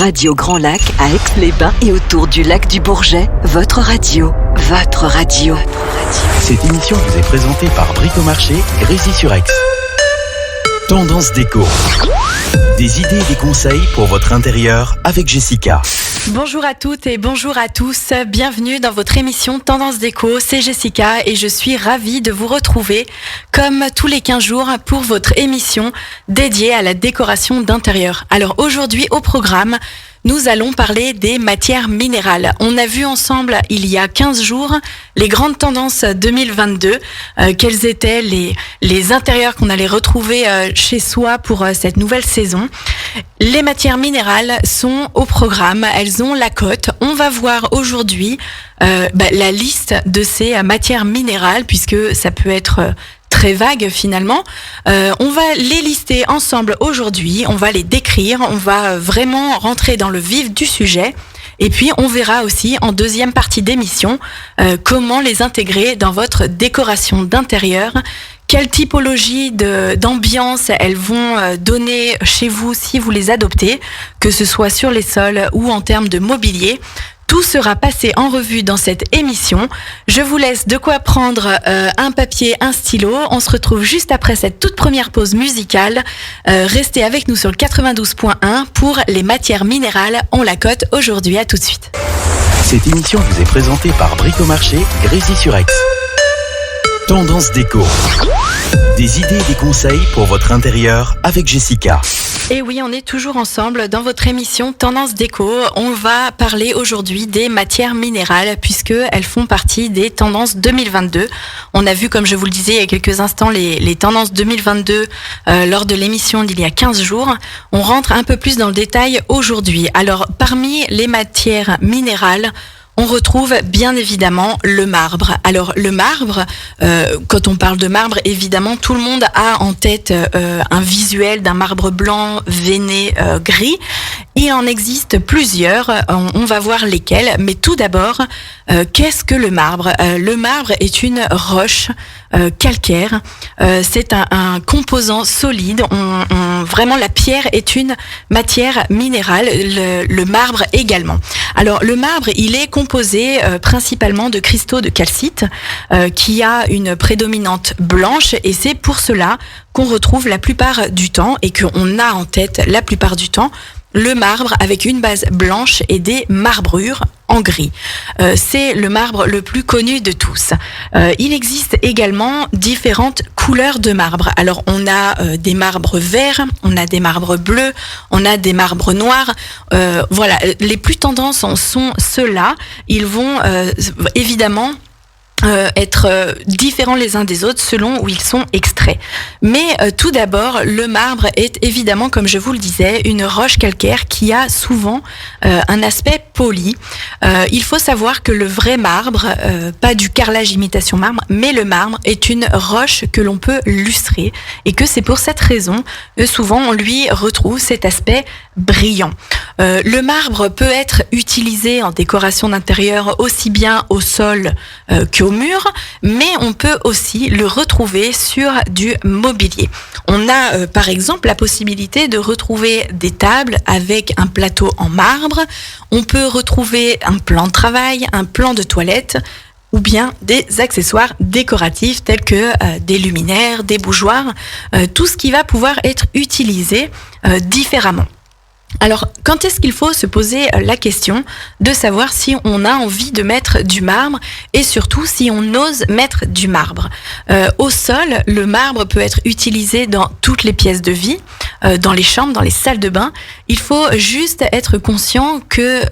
Radio Grand Lac à Aix-les-Bains et autour du lac du Bourget, votre radio. Cette émission vous est présentée par Bricomarché Grésy-sur-Aix. Tendance déco. Des idées et des conseils pour votre intérieur avec Jessica. Bonjour à toutes et bonjour à tous, bienvenue dans votre émission Tendance déco, c'est Jessica et je suis ravie de vous retrouver comme tous les 15 jours pour votre émission dédiée à la décoration d'intérieur. Alors aujourd'hui au programme, nous allons parler des matières minérales. On a vu ensemble il y a 15 jours les grandes tendances 2022, quels étaient les intérieurs qu'on allait retrouver chez soi pour cette nouvelle saison. Les matières minérales sont au programme, elles ont la cote. On va voir aujourd'hui la liste de ces matières minérales puisque ça peut être très vague finalement. On va les lister ensemble aujourd'hui, on va les décrire, on va vraiment rentrer dans le vif du sujet. Et puis on verra aussi en deuxième partie d'émission comment les intégrer dans votre décoration d'intérieur. Quelle typologie d'ambiance elles vont donner chez vous si vous les adoptez, que ce soit sur les sols ou en termes de mobilier. Tout sera passé en revue dans cette émission. Je vous laisse de quoi prendre un papier, un stylo. On se retrouve juste après cette toute première pause musicale. Restez avec nous sur le 92.1 pour les matières minérales. On la cote aujourd'hui. À tout de suite. Cette émission vous est présentée par Bricomarché Grésy-sur-Aix. Tendance déco. Des idées et des conseils pour votre intérieur avec Jessica. Et oui, on est toujours ensemble dans votre émission Tendance déco. On va parler aujourd'hui des matières minérales puisque elles font partie des tendances 2022. On a vu, comme je vous le disais il y a quelques instants, les tendances 2022 lors de l'émission d'il y a 15 jours. On rentre un peu plus dans le détail aujourd'hui. Alors, parmi les matières minérales, on retrouve bien évidemment le marbre. Alors le marbre, quand on parle de marbre, évidemment tout le monde a en tête un visuel d'un marbre blanc, veiné, gris. Il en existe plusieurs, on va voir lesquels. Mais tout d'abord, qu'est-ce que le marbre ? Le marbre est une roche calcaire. C'est un composant solide. Vraiment, la pierre est une matière minérale. Le marbre également. Alors le marbre, il est composé principalement de cristaux de calcite qui a une prédominante blanche et c'est pour cela qu'on retrouve la plupart du temps et qu'on a en tête la plupart du temps le marbre avec une base blanche et des marbrures en gris. C'est le marbre le plus connu de tous. Il existe également différentes couleurs de marbre. Alors on a des marbres verts, on a des marbres bleus, on a des marbres noirs. Voilà, les plus tendances sont ceux-là. Ils vont évidemment être différents les uns des autres selon où ils sont extraits. Mais tout d'abord, le marbre est évidemment, comme je vous le disais, une roche calcaire qui a souvent un aspect poli. Il faut savoir que le vrai marbre, pas du carrelage imitation marbre, mais le marbre est une roche que l'on peut lustrer et que c'est pour cette raison que souvent on lui retrouve cet aspect brillant. Le marbre peut être utilisé en décoration d'intérieur aussi bien au sol qu'au mur, mais on peut aussi le retrouver sur du mobilier. On a par exemple la possibilité de retrouver des tables avec un plateau en marbre, on peut retrouver un plan de travail, un plan de toilette, ou bien des accessoires décoratifs tels que des luminaires, des bougeoirs, tout ce qui va pouvoir être utilisé différemment. Alors, quand est-ce qu'il faut se poser la question de savoir si on a envie de mettre du marbre et surtout si on ose mettre du marbre ? Au sol, le marbre peut être utilisé dans toutes les pièces de vie, dans les chambres, dans les salles de bain. Il faut juste être conscient que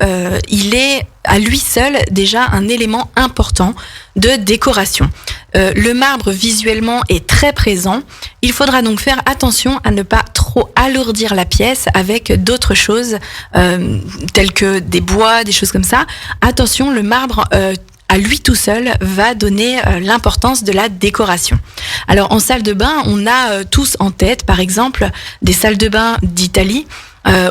il est à lui seul déjà un élément important de décoration. Le marbre visuellement est très présent. Il faudra donc faire attention à ne pas trop alourdir la pièce avec d'autres choses telles que des bois, des choses comme ça. Attention, le marbre à lui tout seul va donner l'importance de la décoration. Alors en salle de bain, on a tous en tête par exemple des salles de bain d'Italie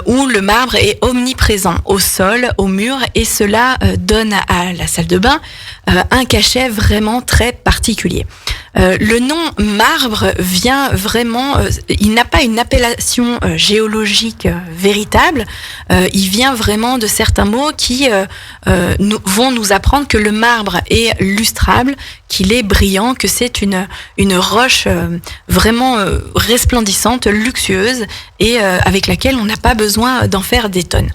où le marbre est omniprésent au sol, au mur, et cela donne à la salle de bain un cachet vraiment très particulier. Le nom marbre vient vraiment, il n'a pas une appellation géologique véritable, il vient vraiment de certains mots qui vont nous apprendre que le marbre est lustrable, qu'il est brillant, que c'est une roche vraiment resplendissante, luxueuse, et avec laquelle on n'a pas besoin d'en faire des tonnes.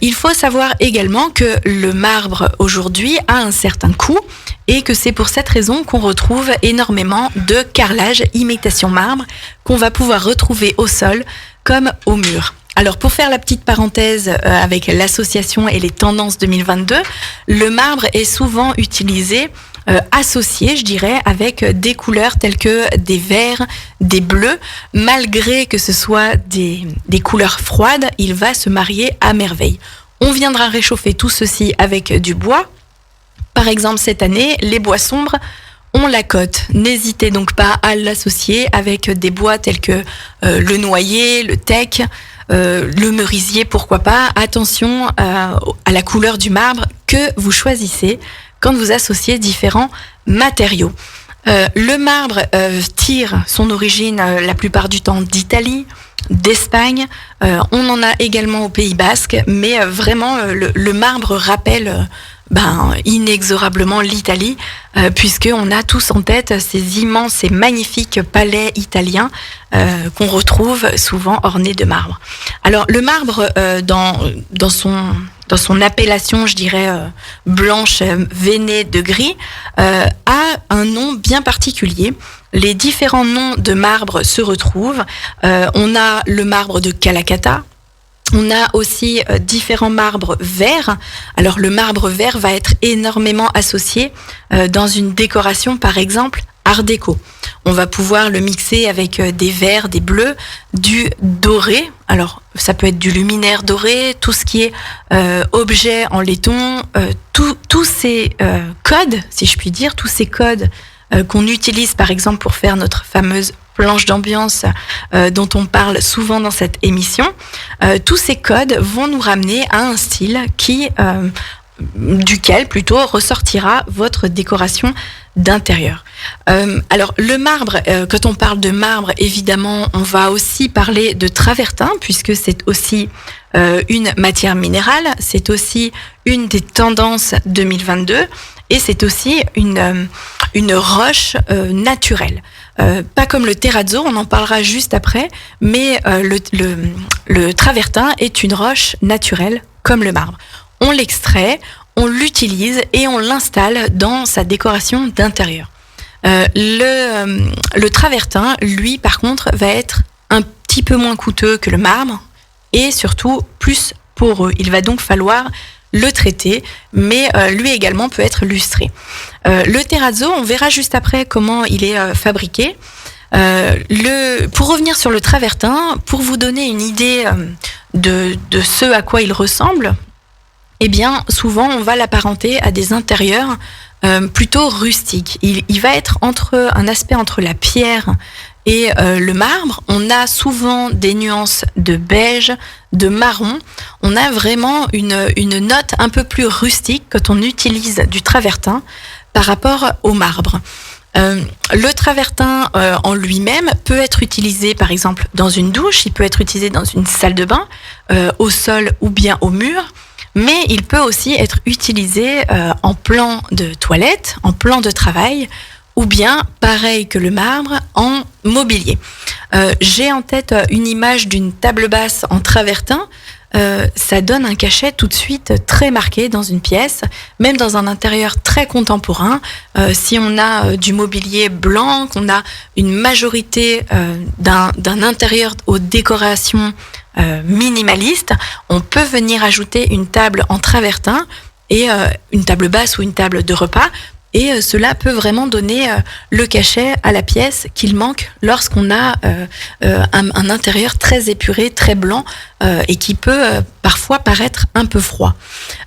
Il faut savoir également que le marbre aujourd'hui a un certain coût et que c'est pour cette raison qu'on retrouve énormément de carrelage imitation marbre qu'on va pouvoir retrouver au sol comme au mur. Alors pour faire la petite parenthèse avec l'association et les tendances 2022, le marbre est souvent utilisé associé, je dirais, avec des couleurs telles que des verts, des bleus. Malgré que ce soit des couleurs froides, il va se marier à merveille. On viendra réchauffer tout ceci avec du bois. Par exemple, cette année, les bois sombres ont la cote. N'hésitez donc pas à l'associer avec des bois tels que le noyer, le teck, le merisier, pourquoi pas. Attention à la couleur du marbre que vous choisissez quand vous associez différents matériaux. Le marbre tire son origine la plupart du temps d'Italie, d'Espagne. On en a également au Pays Basque, mais vraiment le marbre rappelle inexorablement l'Italie, puisqu'on a tous en tête ces immenses et magnifiques palais italiens qu'on retrouve souvent ornés de marbre. Alors le marbre, dans son appellation, je dirais blanche veinée de gris, a un nom bien particulier. Les différents noms de marbre se retrouvent. On a le marbre de Calacata. On a aussi différents marbres verts. Alors le marbre vert va être énormément associé dans une décoration, par exemple, art déco. On va pouvoir le mixer avec des verts, des bleus, du doré. Alors ça peut être du luminaire doré, tout ce qui est objet en laiton, tous ces codes, si je puis dire, tous ces codes qu'on utilise par exemple pour faire notre fameuse planche d'ambiance dont on parle souvent dans cette émission, tous ces codes vont nous ramener à un style duquel plutôt ressortira votre décoration d'intérieur. Alors le marbre, quand on parle de marbre, évidemment, on va aussi parler de travertin, puisque c'est aussi une matière minérale, c'est aussi une des tendances 2022, et c'est aussi une roche naturelle. Pas comme le terrazzo, on en parlera juste après, mais le travertin est une roche naturelle comme le marbre. On l'extrait, on l'utilise et on l'installe dans sa décoration d'intérieur. Le travertin, lui, par contre, va être un petit peu moins coûteux que le marbre et surtout plus poreux. Il va donc falloir le traiter, mais lui également peut être lustré. Le terrazzo, on verra juste après comment il est fabriqué. Pour revenir sur le travertin, pour vous donner une idée de ce à quoi il ressemble, eh bien, souvent, on va l'apparenter à des intérieurs plutôt rustiques. Il va être un aspect entre la pierre et le marbre. On a souvent des nuances de beige, de marron. On a vraiment une note un peu plus rustique quand on utilise du travertin par rapport au marbre. Le travertin en lui-même peut être utilisé par exemple dans une douche, il peut être utilisé dans une salle de bain, au sol ou bien au mur. Mais il peut aussi être utilisé en plan de toilette, en plan de travail, ou bien, pareil que le marbre, en mobilier. J'ai en tête une image d'une table basse en travertin. Ça donne un cachet tout de suite très marqué dans une pièce, même dans un intérieur très contemporain. Si on a du mobilier blanc, qu'on a une majorité d'un intérieur aux décorations minimaliste, on peut venir ajouter une table en travertin et une table basse ou une table de repas, et cela peut vraiment donner le cachet à la pièce qu'il manque lorsqu'on a un intérieur très épuré, très blanc, et qui peut parfois paraître un peu froid.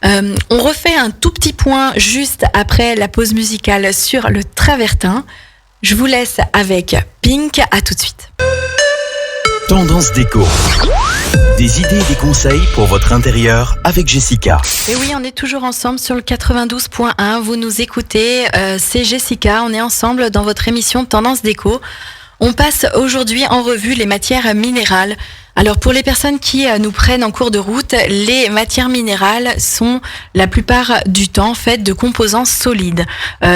On refait un tout petit point juste après la pause musicale sur le travertin. Je vous laisse avec Pink, à tout de suite. Tendance déco. Des idées et des conseils pour votre intérieur avec Jessica. Et oui, on est toujours ensemble sur le 92.1. Vous nous écoutez, c'est Jessica. On est ensemble dans votre émission Tendance Déco. On passe aujourd'hui en revue les matières minérales. Alors pour les personnes qui nous prennent en cours de route, les matières minérales sont la plupart du temps faites de composants solides.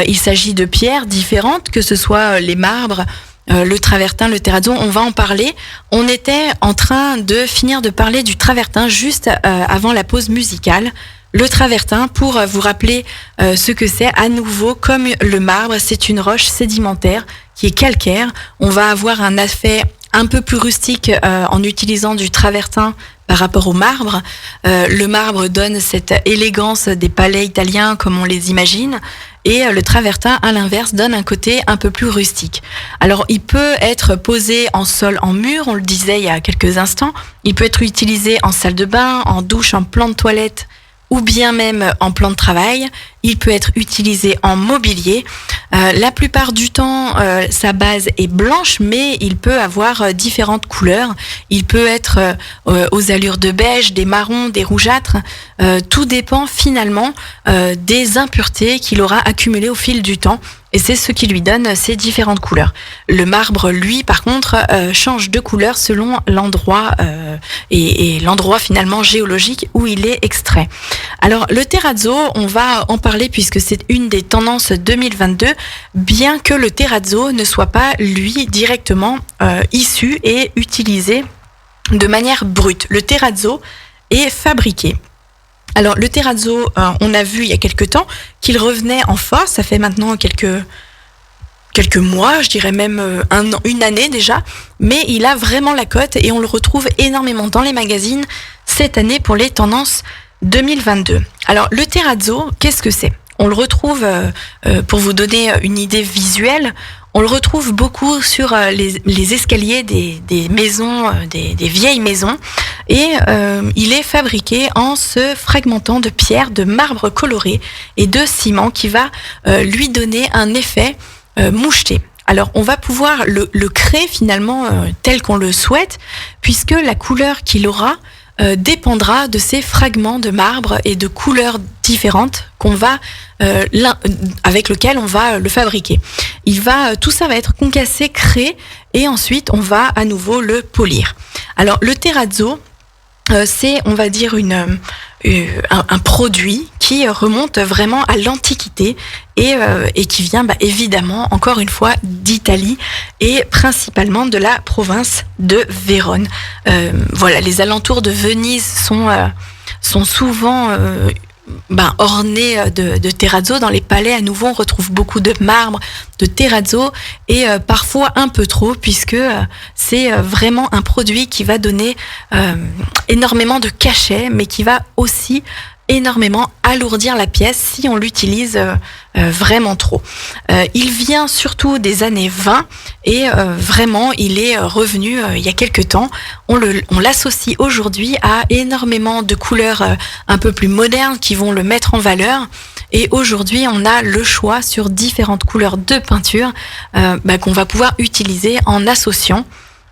Il s'agit de pierres différentes, que ce soit les marbres, le travertin, le terrazzo, on va en parler. On était en train de finir de parler du travertin juste avant la pause musicale. Le travertin, pour vous rappeler ce que c'est, à nouveau, comme le marbre, c'est une roche sédimentaire qui est calcaire. On va avoir un effet un peu plus rustique en utilisant du travertin par rapport au marbre. Le marbre donne cette élégance des palais italiens comme on les imagine. Et le travertin, à l'inverse, donne un côté un peu plus rustique. Alors, il peut être posé en sol, en mur, on le disait il y a quelques instants. Il peut être utilisé en salle de bain, en douche, en plan de toilette, ou bien même en plan de travail. Il peut être utilisé en mobilier. La plupart du temps, sa base est blanche, mais il peut avoir différentes couleurs. Il peut être aux allures de beige, des marrons, des rougeâtres. Tout dépend finalement des impuretés qu'il aura accumulées au fil du temps. Et c'est ce qui lui donne ces différentes couleurs. Le marbre, lui, par contre, change de couleur selon l'endroit et l'endroit finalement géologique où il est extrait. Alors, le terrazzo, on va en parler puisque c'est une des tendances 2022, bien que le terrazzo ne soit pas, lui, directement issu et utilisé de manière brute. Le terrazzo est fabriqué. Alors le terrazzo, on a vu il y a quelques temps qu'il revenait en force, ça fait maintenant quelques mois, je dirais même une année déjà, mais il a vraiment la cote et on le retrouve énormément dans les magazines cette année pour les tendances 2022. Alors le terrazzo, qu'est-ce que c'est ? On le retrouve, pour vous donner une idée visuelle, on le retrouve beaucoup sur les escaliers des maisons, des vieilles maisons. Et il est fabriqué en se fragmentant de pierres, de marbre coloré et de ciment qui va lui donner un effet moucheté. Alors on va pouvoir le créer finalement tel qu'on le souhaite, puisque la couleur qu'il aura dépendra de ces fragments de marbre et de couleurs différentes avec lesquelles on va le fabriquer. Tout ça va être concassé, créé, et ensuite on va à nouveau le polir. Alors le terrazzo, c'est, on va dire, un produit qui remonte vraiment à l'Antiquité et qui vient évidemment, encore une fois, d'Italie et principalement de la province de Vérone. Voilà, les alentours de Venise sont souvent ornés de terrazzo. Dans les palais, à nouveau, on retrouve beaucoup de marbre, de terrazzo, et parfois un peu trop, puisque c'est vraiment un produit qui va donner énormément de cachet, mais qui va aussi énormément alourdir la pièce si on l'utilise vraiment trop. Il vient surtout des années 20 et vraiment il est revenu il y a quelques temps. On l'associe aujourd'hui à énormément de couleurs un peu plus modernes qui vont le mettre en valeur. Et aujourd'hui, on a le choix sur différentes couleurs de peinture qu'on va pouvoir utiliser en associant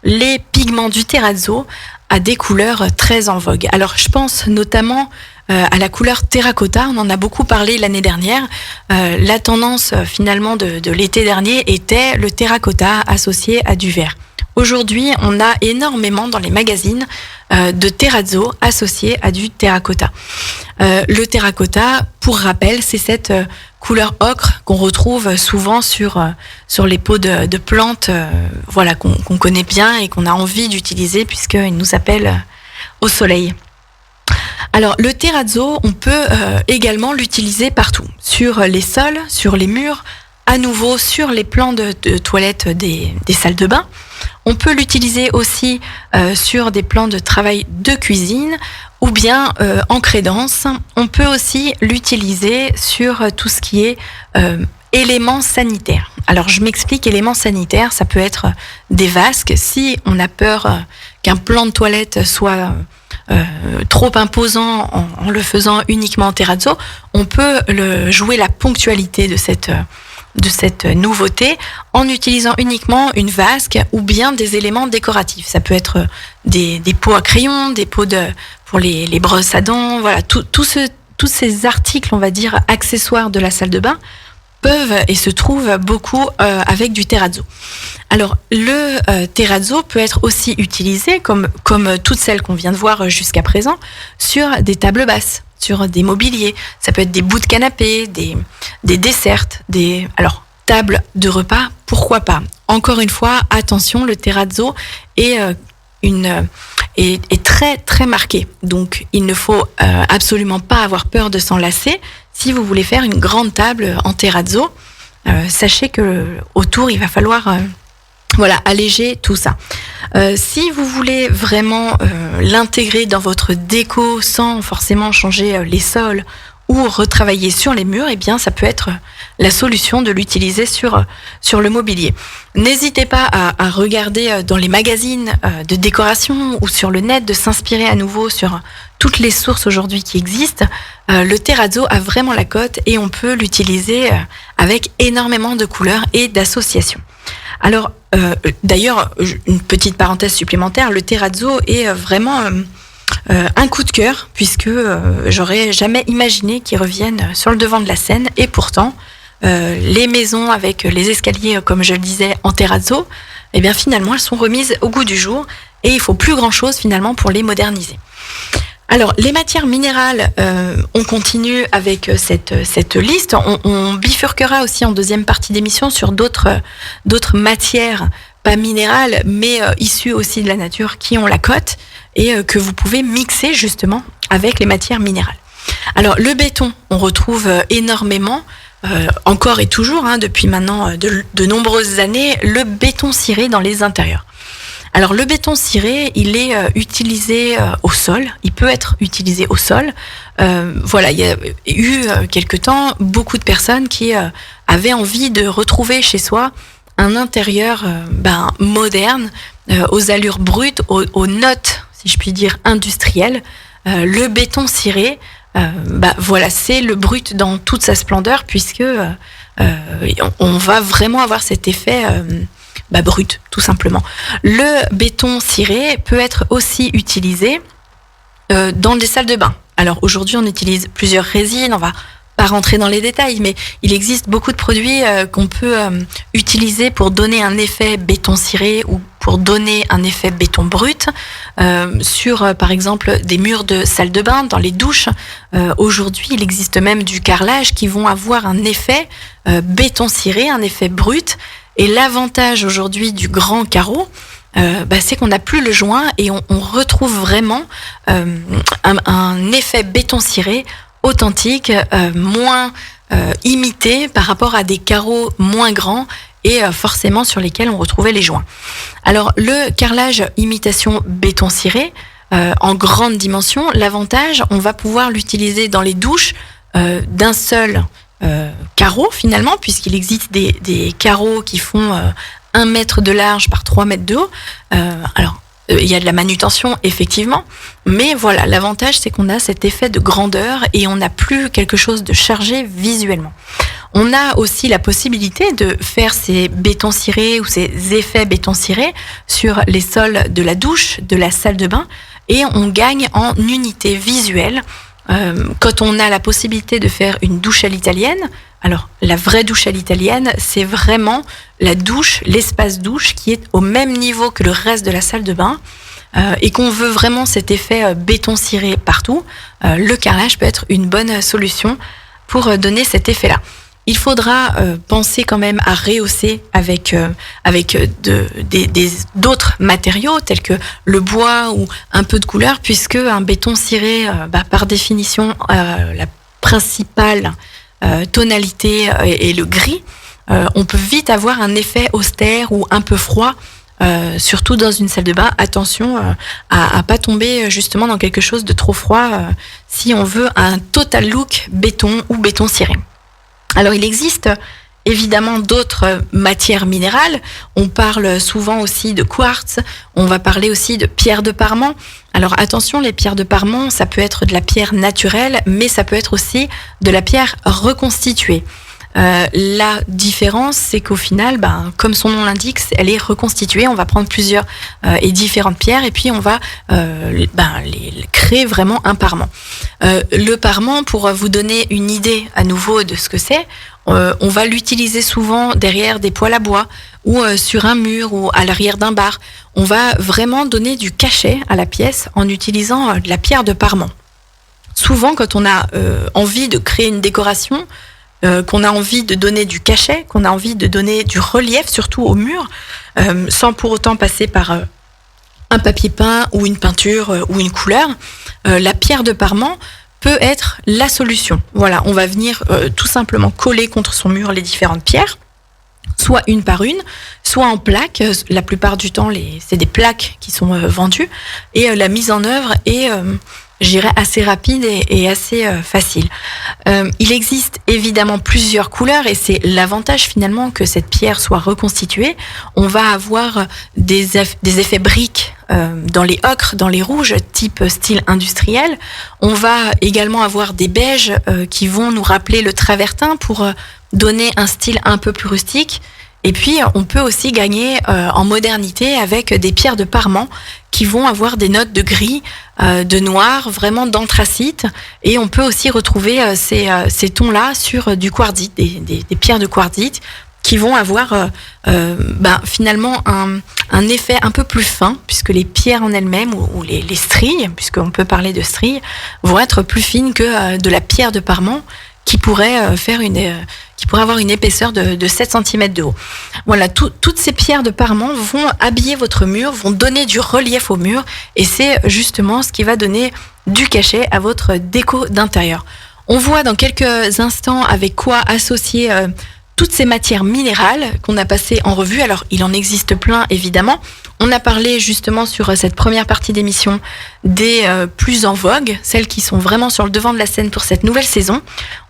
les pigments du terrazzo à des couleurs très en vogue. Alors, je pense notamment à la couleur terracotta. On en a beaucoup parlé l'année dernière. La tendance finalement de l'été dernier était le terracotta associé à du vert. Aujourd'hui, on a énormément dans les magazines de terrazzo associé à du terracotta. Le terracotta, pour rappel, c'est cette couleur ocre qu'on retrouve souvent sur les pots de plantes, qu'on connaît bien et qu'on a envie d'utiliser puisqu'il nous appelle au soleil. Alors le terrazzo, on peut également l'utiliser partout, sur les sols, sur les murs, à nouveau sur les plans de toilettes des salles de bain. On peut l'utiliser aussi sur des plans de travail de cuisine ou bien en crédence. On peut aussi l'utiliser sur tout ce qui est éléments sanitaires. Alors je m'explique, éléments sanitaires, ça peut être des vasques. Si on a peur qu'un plan de toilette soit trop imposant en le faisant uniquement en terrazzo, on peut jouer la ponctualité de cette nouveauté en utilisant uniquement une vasque ou bien des éléments décoratifs. Ça peut être des pots à crayons, des pots pour les brosses à dents, voilà, tous ces articles, on va dire, accessoires de la salle de bain peuvent et se trouvent beaucoup avec du terrazzo. Alors, le terrazzo peut être aussi utilisé, comme toutes celles qu'on vient de voir jusqu'à présent, sur des tables basses, sur des mobiliers. Ça peut être des bouts de canapé, des desserts, alors, table de repas, pourquoi pas. Encore une fois, attention, le terrazzo est très très marqué. Donc, il ne faut absolument pas avoir peur de s'en lasser. Si vous voulez faire une grande table en terrazzo, sachez que autour, il va falloir alléger tout ça. Si vous voulez vraiment l'intégrer dans votre déco sans forcément changer les sols ou retravailler sur les murs, eh bien, ça peut être la solution de l'utiliser sur le mobilier. N'hésitez pas à regarder dans les magazines de décoration ou sur le net, de s'inspirer à nouveau sur toutes les sources aujourd'hui qui existent. Le terrazzo a vraiment la cote et on peut l'utiliser avec énormément de couleurs et d'associations. Alors, d'ailleurs, une petite parenthèse supplémentaire, le terrazzo est vraiment un coup de cœur, puisque j'aurais jamais imaginé qu'il revienne sur le devant de la scène, et pourtant, les maisons avec les escaliers, comme je le disais, en terrazzo, eh bien finalement, elles sont remises au goût du jour, et il faut plus grand-chose finalement pour les moderniser. Alors, les matières minérales, on continue avec cette liste. On bifurquera aussi en deuxième partie d'émission sur d'autres matières, pas minérales, mais issues aussi de la nature, qui ont la cote et que vous pouvez mixer justement avec les matières minérales. Alors, le béton, on retrouve énormément, encore et toujours, depuis maintenant de nombreuses années, le béton ciré dans les intérieurs. Alors, le béton ciré, il est utilisé au sol. Il peut être utilisé au sol. Il y a eu quelque temps beaucoup de personnes qui avaient envie de retrouver chez soi un intérieur moderne, aux allures brutes, aux notes, si je puis dire, industrielles. Le béton ciré, c'est le brut dans toute sa splendeur, puisque on va vraiment avoir cet effet brut, tout simplement. Le béton ciré peut être aussi utilisé dans des salles de bain. Alors aujourd'hui, on utilise plusieurs résines, on va pas rentrer dans les détails, mais il existe beaucoup de produits qu'on peut utiliser pour donner un effet béton ciré ou pour donner un effet béton brut sur, par exemple, des murs de salle de bain, dans les douches. Aujourd'hui, il existe même du carrelage qui vont avoir un effet béton ciré, un effet brut. Et l'avantage aujourd'hui du grand carreau, c'est qu'on n'a plus le joint et on retrouve vraiment un effet béton ciré authentique, moins imité par rapport à des carreaux moins grands et forcément sur lesquels on retrouvait les joints. Alors, le carrelage imitation béton ciré, en grande dimension, l'avantage, on va pouvoir l'utiliser dans les douches d'un seul carreaux finalement, puisqu'il existe des carreaux qui font 1 mètre de large par 3 mètres de haut. Il y a de la manutention effectivement, mais voilà, l'avantage c'est qu'on a cet effet de grandeur et on n'a plus quelque chose de chargé visuellement. On a aussi la possibilité de faire ces bétons cirés ou ces effets béton cirés sur les sols de la douche, de la salle de bain, et on gagne en unité visuelle. Quand on a la possibilité de faire une douche à l'italienne, alors la vraie douche à l'italienne, c'est vraiment la douche, l'espace douche qui est au même niveau que le reste de la salle de bain et qu'on veut vraiment cet effet béton ciré partout, le carrelage peut être une bonne solution pour donner cet effet-là. Il faudra penser quand même à rehausser avec d'autres matériaux tels que le bois ou un peu de couleur, puisque un béton ciré, par définition, la principale tonalité est le gris. On peut vite avoir un effet austère ou un peu froid, surtout dans une salle de bain. Attention à pas tomber justement dans quelque chose de trop froid si on veut un total look béton ou béton ciré. Alors, il existe évidemment d'autres matières minérales. On parle souvent aussi de quartz. On va parler aussi de pierre de Parement. Alors, attention, les pierres de Parement, ça peut être de la pierre naturelle, mais ça peut être aussi de la pierre reconstituée. La différence, c'est qu'au final, comme son nom l'indique, elle est reconstituée. On va prendre plusieurs et différentes pierres et puis on va les créer vraiment un parement. Le parement, pour vous donner une idée à nouveau de ce que c'est, on va l'utiliser souvent derrière des poêles à bois ou sur un mur ou à l'arrière d'un bar. On va vraiment donner du cachet à la pièce en utilisant de la pierre de parement. Souvent, quand on a envie de créer une décoration, qu'on a envie de donner du cachet, qu'on a envie de donner du relief, surtout au mur, sans pour autant passer par un papier peint ou une peinture ou une couleur, la pierre de parement peut être la solution. Voilà, on va venir tout simplement coller contre son mur les différentes pierres, soit une par une, soit en plaques. La plupart du temps, c'est des plaques qui sont vendues, et la mise en œuvre est, je dirais, assez rapide et assez facile. Il existe évidemment plusieurs couleurs, et c'est l'avantage finalement que cette pierre soit reconstituée. On va avoir des effets briques dans les ocres, dans les rouges, type style industriel. On va également avoir des beiges qui vont nous rappeler le travertin pour donner un style un peu plus rustique. Et puis, on peut aussi gagner en modernité avec des pierres de parement qui vont avoir des notes de gris, de noir, vraiment d'anthracite. Et on peut aussi retrouver ces tons-là sur du quartzite, des pierres de quartzite qui vont avoir finalement un effet un peu plus fin, puisque les pierres en elles-mêmes, ou les stries, puisqu'on peut parler de stries, vont être plus fines que de la pierre de parement, qui pourrait avoir une épaisseur de 7 cm de haut. Voilà, toutes ces pierres de parement vont habiller votre mur, vont donner du relief au mur, et c'est justement ce qui va donner du cachet à votre déco d'intérieur. On voit dans quelques instants avec quoi associer toutes ces matières minérales qu'on a passées en revue. Alors, il en existe plein, évidemment. On a parlé justement sur cette première partie d'émission des plus en vogue, celles qui sont vraiment sur le devant de la scène pour cette nouvelle saison.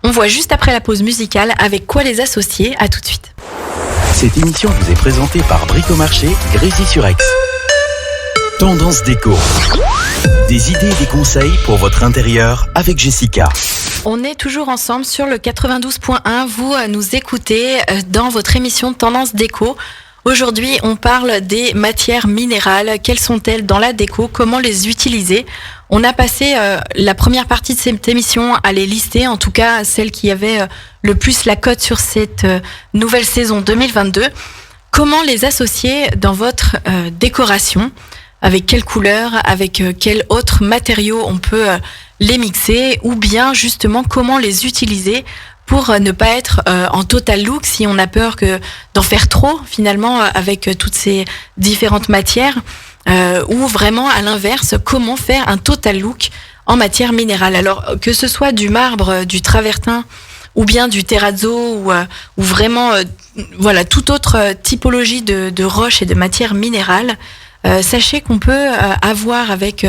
On voit juste après la pause musicale avec quoi les associer. À tout de suite. Cette émission vous est présentée par Bricomarché, Grésy-sur-Aix. Tendance déco. Des idées et des conseils pour votre intérieur avec Jessica. On est toujours ensemble sur le 92.1. Vous nous écoutez dans votre émission Tendance déco. Aujourd'hui, on parle des matières minérales. Quelles sont-elles dans la déco? Comment les utiliser? On a passé la première partie de cette émission à les lister, en tout cas celles qui avaient le plus la cote sur cette nouvelle saison 2022. Comment les associer dans votre décoration? Avec quelle couleur? Avec quels autres matériaux on peut les mixer? Ou bien justement comment les utiliser pour ne pas être en total look si on a peur d'en faire trop finalement avec toutes ces différentes matières, ou vraiment à l'inverse, comment faire un total look en matière minérale. Alors que ce soit du marbre, du travertin ou bien du terrazzo ou vraiment voilà toute autre typologie de roches et de matières minérales, sachez qu'on peut avoir avec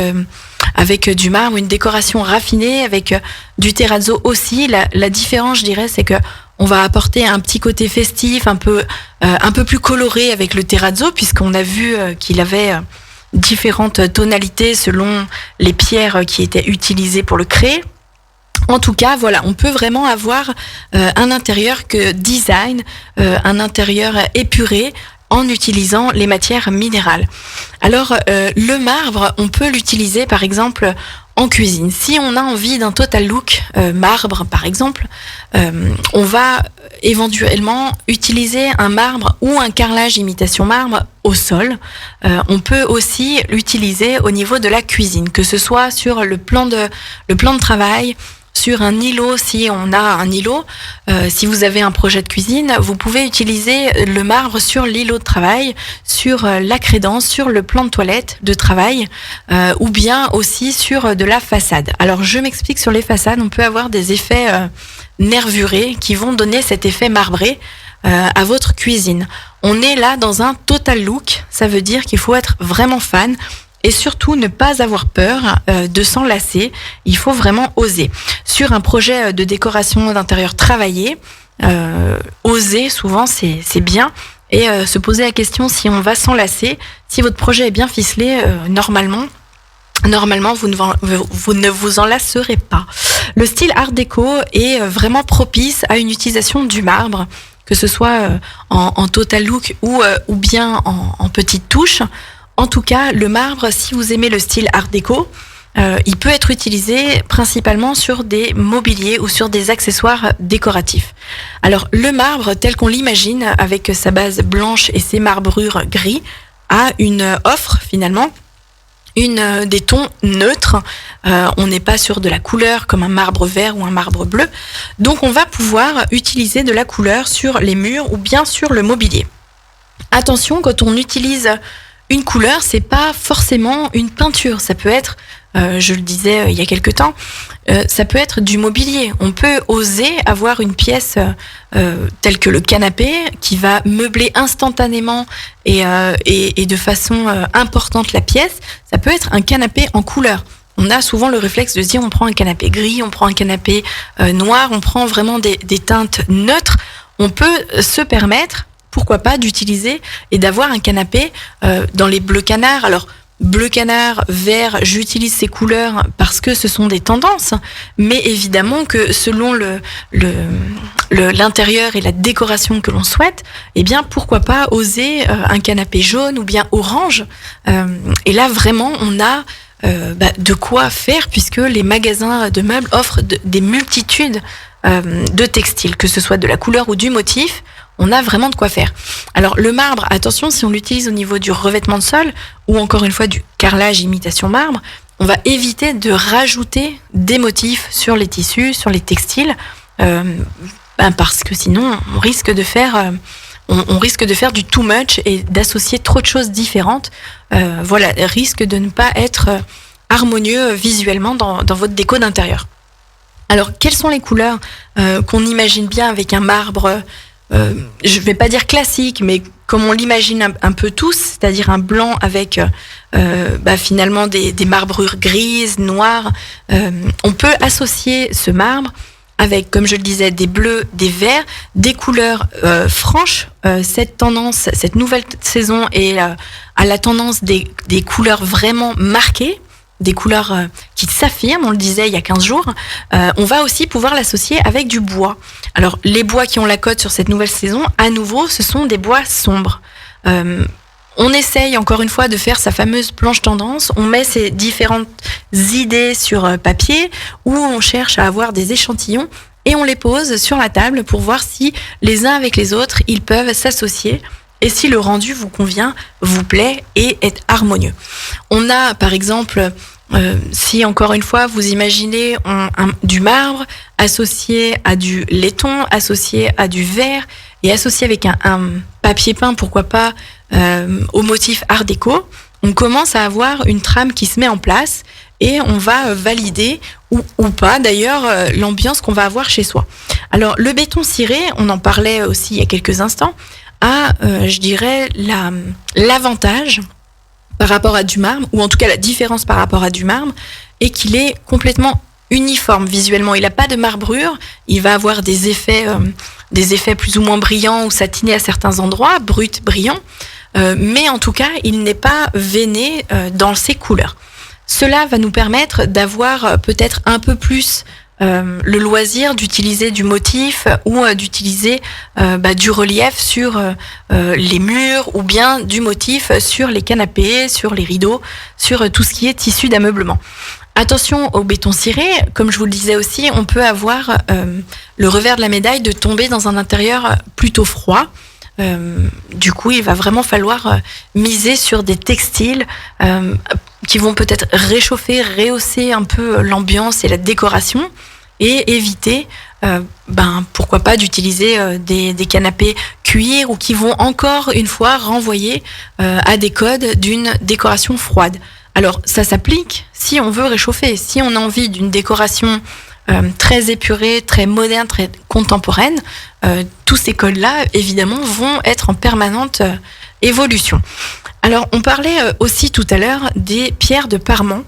du marbre une décoration raffinée, avec du terrazzo aussi. La différence, je dirais, c'est que on va apporter un petit côté festif, un peu plus coloré avec le terrazzo, puisqu'on a vu qu'il avait différentes tonalités selon les pierres qui étaient utilisées pour le créer. En tout cas, voilà, on peut vraiment avoir un intérieur que design, un intérieur épuré, en utilisant les matières minérales. Alors, le marbre, on peut l'utiliser par exemple en cuisine. Si on a envie d'un total look marbre par exemple, on va éventuellement utiliser un marbre ou un carrelage imitation marbre au sol. On peut aussi l'utiliser au niveau de la cuisine, que ce soit sur le plan de travail, sur un îlot, si on a un îlot, si vous avez un projet de cuisine, vous pouvez utiliser le marbre sur l'îlot de travail, sur la crédence, sur le plan de toilette de travail, ou bien aussi sur de la façade. Alors je m'explique, sur les façades, on peut avoir des effets nervurés qui vont donner cet effet marbré à votre cuisine. On est là dans un total look, ça veut dire qu'il faut être vraiment fan. Et surtout, ne pas avoir peur de s'enlacer. Il faut vraiment oser. Sur un projet de décoration d'intérieur travaillé, oser, souvent, c'est bien. Et se poser la question si on va s'enlacer. Si votre projet est bien ficelé, normalement, vous ne vous enlacerez pas. Le style art déco est vraiment propice à une utilisation du marbre, que ce soit en total look ou bien en petites touches. En tout cas, le marbre, si vous aimez le style art déco, il peut être utilisé principalement sur des mobiliers ou sur des accessoires décoratifs. Alors, le marbre, tel qu'on l'imagine, avec sa base blanche et ses marbrures gris, a une offre finalement des tons neutres. On n'est pas sur de la couleur comme un marbre vert ou un marbre bleu. Donc, on va pouvoir utiliser de la couleur sur les murs ou bien sur le mobilier. Attention, quand on utilise une couleur, c'est pas forcément une peinture. Ça peut être, je le disais il y a quelque temps, ça peut être du mobilier. On peut oser avoir une pièce telle que le canapé qui va meubler instantanément et de façon importante la pièce. Ça peut être un canapé en couleur. On a souvent le réflexe de se dire on prend un canapé gris, on prend un canapé noir, on prend vraiment des teintes neutres. On peut se permettre, pourquoi pas, d'utiliser et d'avoir un canapé dans les bleus canards. Alors, bleu canard, vert, j'utilise ces couleurs parce que ce sont des tendances, mais évidemment que selon l'intérieur et la décoration que l'on souhaite, eh bien, pourquoi pas oser un canapé jaune ou bien orange. Et là, vraiment, on a de quoi faire puisque les magasins de meubles offrent des multitudes de textiles, que ce soit de la couleur ou du motif. On a vraiment de quoi faire. Alors le marbre, attention, si on l'utilise au niveau du revêtement de sol ou encore une fois du carrelage imitation marbre, on va éviter de rajouter des motifs sur les tissus, sur les textiles, parce que sinon on risque de faire du too much et d'associer trop de choses différentes. Risque de ne pas être harmonieux visuellement dans votre déco d'intérieur. Alors quelles sont les couleurs qu'on imagine bien avec un marbre? Je ne vais pas dire classique, mais comme on l'imagine un peu tous, c'est-à-dire un blanc avec finalement des marbrures grises, noires. On peut associer ce marbre avec, comme je le disais, des bleus, des verts, des couleurs franches. Cette nouvelle saison est à la tendance des couleurs vraiment marquées, des couleurs qui s'affirment, on le disait il y a 15 jours. On va aussi pouvoir l'associer avec du bois. Alors, les bois qui ont la cote sur cette nouvelle saison, à nouveau, ce sont des bois sombres. On essaye, encore une fois, de faire sa fameuse planche tendance. On met ces différentes idées sur papier où on cherche à avoir des échantillons et on les pose sur la table pour voir si les uns avec les autres, ils peuvent s'associer et si le rendu vous convient, vous plaît et est harmonieux. On a, par exemple, si encore une fois vous imaginez du marbre associé à du laiton, associé à du verre et associé avec un papier peint, pourquoi pas, au motif art déco, on commence à avoir une trame qui se met en place et on va valider ou pas d'ailleurs l'ambiance qu'on va avoir chez soi. Alors le béton ciré, on en parlait aussi il y a quelques instants, a, je dirais, l'avantage par rapport à du marbre, ou en tout cas la différence par rapport à du marbre, est qu'il est complètement uniforme visuellement. Il n'a pas de marbrure, il va avoir des effets plus ou moins brillants ou satinés à certains endroits, bruts, brillants, mais en tout cas, il n'est pas veiné dans ses couleurs. Cela va nous permettre d'avoir peut-être un peu plus le loisir d'utiliser du motif ou d'utiliser du relief sur les murs ou bien du motif sur les canapés, sur les rideaux, sur tout ce qui est tissu d'ameublement. Attention au béton ciré, comme je vous le disais aussi, on peut avoir le revers de la médaille de tomber dans un intérieur plutôt froid. Du coup, il va vraiment falloir miser sur des textiles qui vont peut-être réchauffer, rehausser un peu l'ambiance et la décoration et éviter, pourquoi pas, d'utiliser des canapés cuir ou qui vont encore une fois renvoyer à des codes d'une décoration froide. Alors, ça s'applique si on veut réchauffer. Si on a envie d'une décoration très épurée, très moderne, très contemporaine, tous ces codes-là, évidemment, vont être en permanente évolution. Alors, on parlait aussi tout à l'heure des pierres de Parement.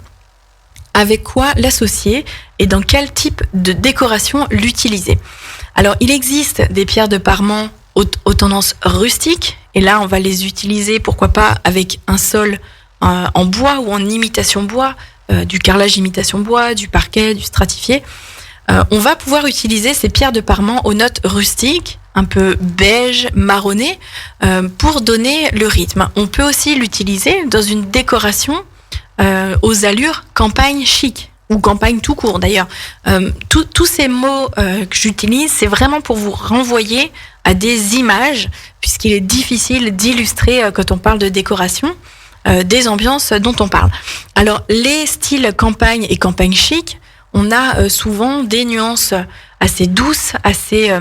Avec quoi l'associer et dans quel type de décoration l'utiliser. Alors, il existe des pierres de Parement aux tendances rustiques, et là, on va les utiliser, pourquoi pas, avec un sol en bois ou en imitation bois, du carrelage imitation bois, du parquet, du stratifié. On va pouvoir utiliser ces pierres de parement aux notes rustiques, un peu beige, marronné, pour donner le rythme. On peut aussi l'utiliser dans une décoration aux allures campagne chic, ou campagne tout court d'ailleurs. Tous ces mots que j'utilise, c'est vraiment pour vous renvoyer à des images, puisqu'il est difficile d'illustrer quand on parle de décoration, des ambiances dont on parle. Alors, les styles campagne et campagne chic, on a souvent des nuances assez douces, assez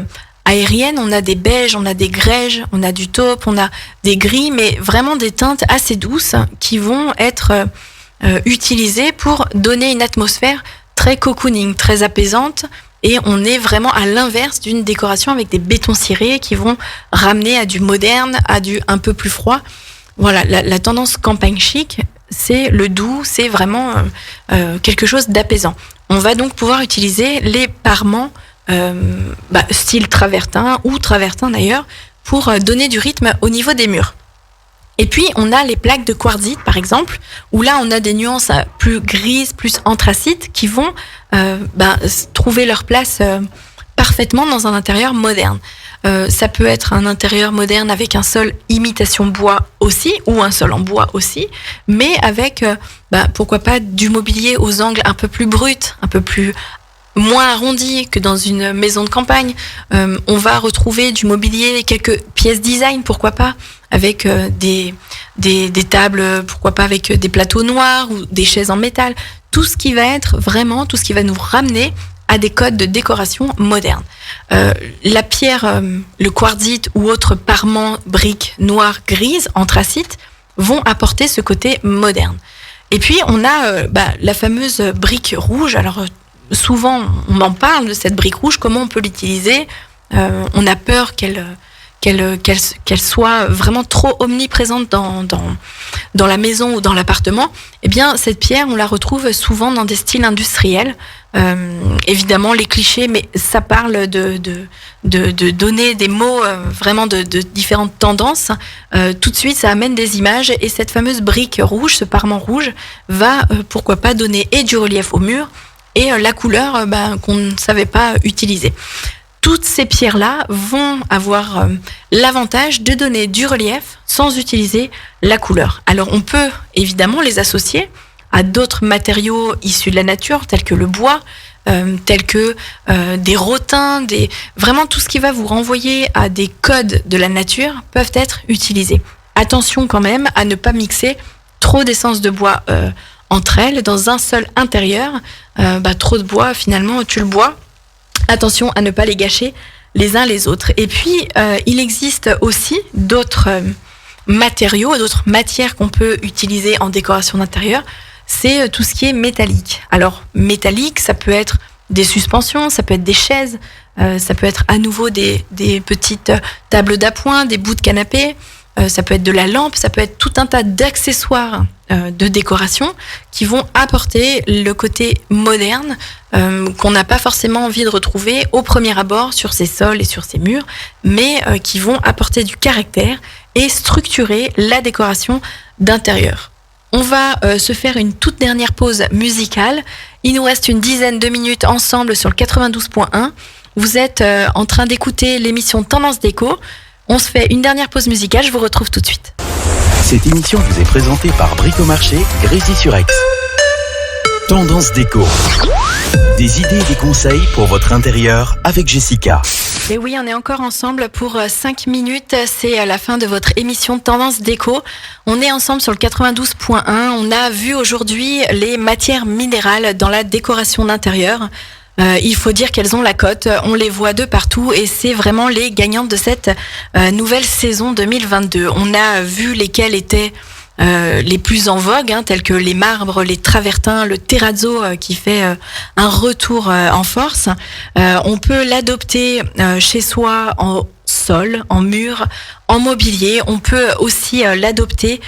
aériennes. On a des beiges, on a des grèges, on a du taupe, on a des gris, mais vraiment des teintes assez douces qui vont être utilisées pour donner une atmosphère très cocooning, très apaisante. Et on est vraiment à l'inverse d'une décoration avec des bétons cirés qui vont ramener à du moderne, à du un peu plus froid. Voilà, la tendance campagne chic, c'est le doux, c'est vraiment quelque chose d'apaisant. On va donc pouvoir utiliser les parements style travertin ou travertin d'ailleurs pour donner du rythme au niveau des murs. Et puis on a les plaques de quartzite par exemple, où là on a des nuances plus grises, plus anthracites qui vont trouver leur place parfaitement dans un intérieur moderne. Ça peut être un intérieur moderne avec un sol imitation bois aussi, ou un sol en bois aussi, mais avec, pourquoi pas, du mobilier aux angles un peu plus bruts, un peu plus moins arrondi que dans une maison de campagne. On va retrouver du mobilier, quelques pièces design, pourquoi pas, avec des tables, pourquoi pas avec des plateaux noirs ou des chaises en métal. Tout ce qui va être vraiment, tout ce qui va nous ramener à des codes de décoration modernes. La pierre, le quartzite ou autre parement, briques noires, grises, anthracite, vont apporter ce côté moderne. Et puis on a la fameuse brique rouge. Alors souvent on en parle de cette brique rouge, comment on peut l'utiliser. On a peur qu'elle soit vraiment trop omniprésente dans la maison ou dans l'appartement. Eh bien, cette pierre, on la retrouve souvent dans des styles industriels. Évidemment, les clichés, mais ça parle de donner des mots vraiment de différentes tendances. Tout de suite, ça amène des images et cette fameuse brique rouge, ce parement rouge, va pourquoi pas donner et du relief au mur et la couleur qu'on ne savait pas utiliser. Toutes ces pierres-là vont avoir l'avantage de donner du relief sans utiliser la couleur. Alors on peut évidemment les associer à d'autres matériaux issus de la nature, tels que le bois, tels que des rotins, vraiment tout ce qui va vous renvoyer à des codes de la nature peuvent être utilisés. Attention quand même à ne pas mixer trop d'essence de bois entre elles dans un seul intérieur. Trop de bois, finalement, tu le bois. Attention à ne pas les gâcher les uns les autres. Et puis, il existe aussi d'autres matériaux, d'autres matières qu'on peut utiliser en décoration d'intérieur. C'est tout ce qui est métallique. Alors, métallique, ça peut être des suspensions, ça peut être des chaises, ça peut être à nouveau des petites tables d'appoint, des bouts de canapé, ça peut être de la lampe, ça peut être tout un tas d'accessoires de décoration qui vont apporter le côté moderne qu'on n'a pas forcément envie de retrouver au premier abord sur ces sols et sur ces murs, mais qui vont apporter du caractère et structurer la décoration d'intérieur. On va se faire une toute dernière pause musicale. Il nous reste une dizaine de minutes ensemble sur le 92.1. Vous êtes en train d'écouter l'émission Tendance Déco. On se fait une dernière pause musicale, je vous retrouve tout de suite. Cette émission vous est présentée par Bricomarché, Grésy-sur-Aix. Tendance Déco. Des idées et des conseils pour votre intérieur avec Jessica. Et oui, on est encore ensemble pour 5 minutes. C'est à la fin de votre émission Tendance Déco. On est ensemble sur le 92.1. On a vu aujourd'hui les matières minérales dans la décoration d'intérieur. Il faut dire qu'elles ont la cote, on les voit de partout et c'est vraiment les gagnantes de cette nouvelle saison 2022. On a vu lesquelles étaient les plus en vogue, tels que les marbres, les travertins, le terrazzo qui fait un retour en force. On peut l'adopter chez soi en sol, en mur, en mobilier. On peut aussi l'adopter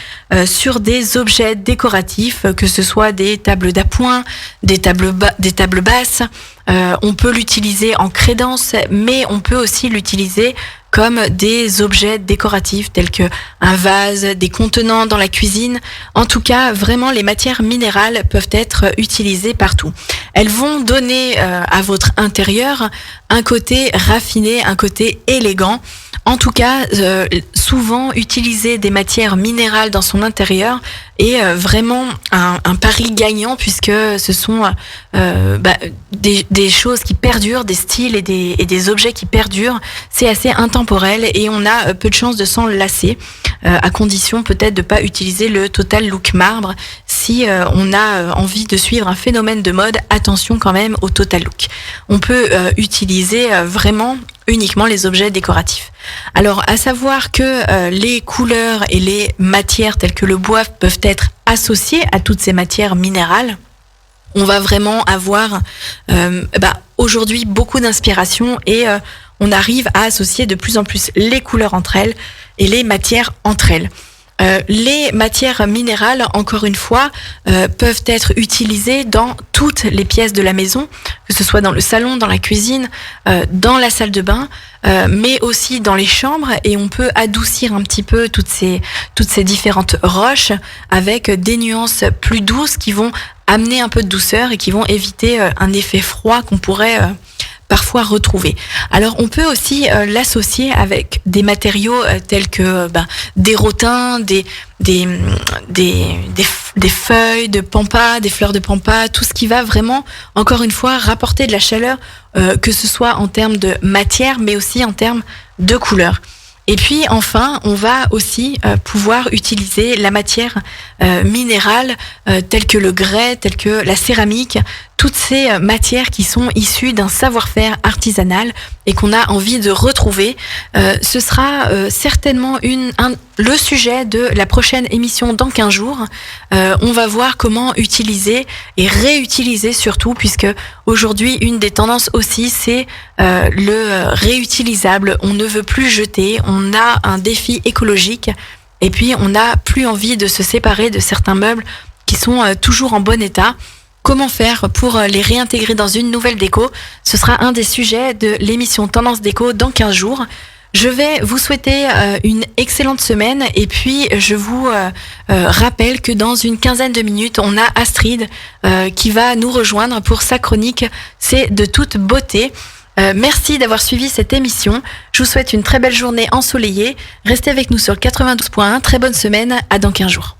sur des objets décoratifs, que ce soit des tables d'appoint, des tables basses. On peut l'utiliser en crédence, mais on peut aussi l'utiliser comme des objets décoratifs tels que un vase, des contenants dans la cuisine. En tout cas, vraiment, les matières minérales peuvent être utilisées partout. Elles vont donner à votre intérieur un côté raffiné, un côté élégant. En tout cas, souvent utiliser des matières minérales dans son intérieur est vraiment un pari gagnant, puisque ce sont des choses qui perdurent, des styles et des objets qui perdurent. C'est assez intemporel et on a peu de chances de s'en lasser, à condition peut-être de pas utiliser le total look marbre. Si on a envie de suivre un phénomène de mode, attention quand même au total look. On peut utiliser vraiment uniquement les objets décoratifs. Alors, à savoir que les couleurs et les matières telles que le bois peuvent être associées à toutes ces matières minérales. On va vraiment avoir aujourd'hui beaucoup d'inspiration et on arrive à associer de plus en plus les couleurs entre elles et les matières entre elles. Les matières minérales, encore une fois, peuvent être utilisées dans toutes les pièces de la maison, que ce soit dans le salon, dans la cuisine, dans la salle de bain, mais aussi dans les chambres, et on peut adoucir un petit peu toutes ces différentes roches avec des nuances plus douces qui vont amener un peu de douceur et qui vont éviter un effet froid qu'on pourrait parfois retrouver. Alors on peut aussi l'associer avec des matériaux tels que des rotins, des feuilles de pampa, des fleurs de pampa, tout ce qui va vraiment, encore une fois, rapporter de la chaleur, que ce soit en termes de matière, mais aussi en termes de couleur. Et puis enfin, on va aussi pouvoir utiliser la matière minérale telle que le grès, telle que la céramique, toutes ces matières qui sont issues d'un savoir-faire artisanal et qu'on a envie de retrouver. Ce sera certainement le sujet de la prochaine émission dans 15 jours. On va voir comment utiliser et réutiliser surtout, puisque aujourd'hui, une des tendances aussi, c'est le réutilisable. On ne veut plus jeter, on a un défi écologique et puis on n'a plus envie de se séparer de certains meubles qui sont toujours en bon état. Comment faire pour les réintégrer dans une nouvelle déco? Ce sera un des sujets de l'émission Tendance Déco dans 15 jours. Je vais vous souhaiter une excellente semaine et puis je vous rappelle que dans une quinzaine de minutes, on a Astrid qui va nous rejoindre pour sa chronique C'est de toute beauté. Merci d'avoir suivi cette émission. Je vous souhaite une très belle journée ensoleillée. Restez avec nous sur le 92.1. Très bonne semaine. À dans 15 jours.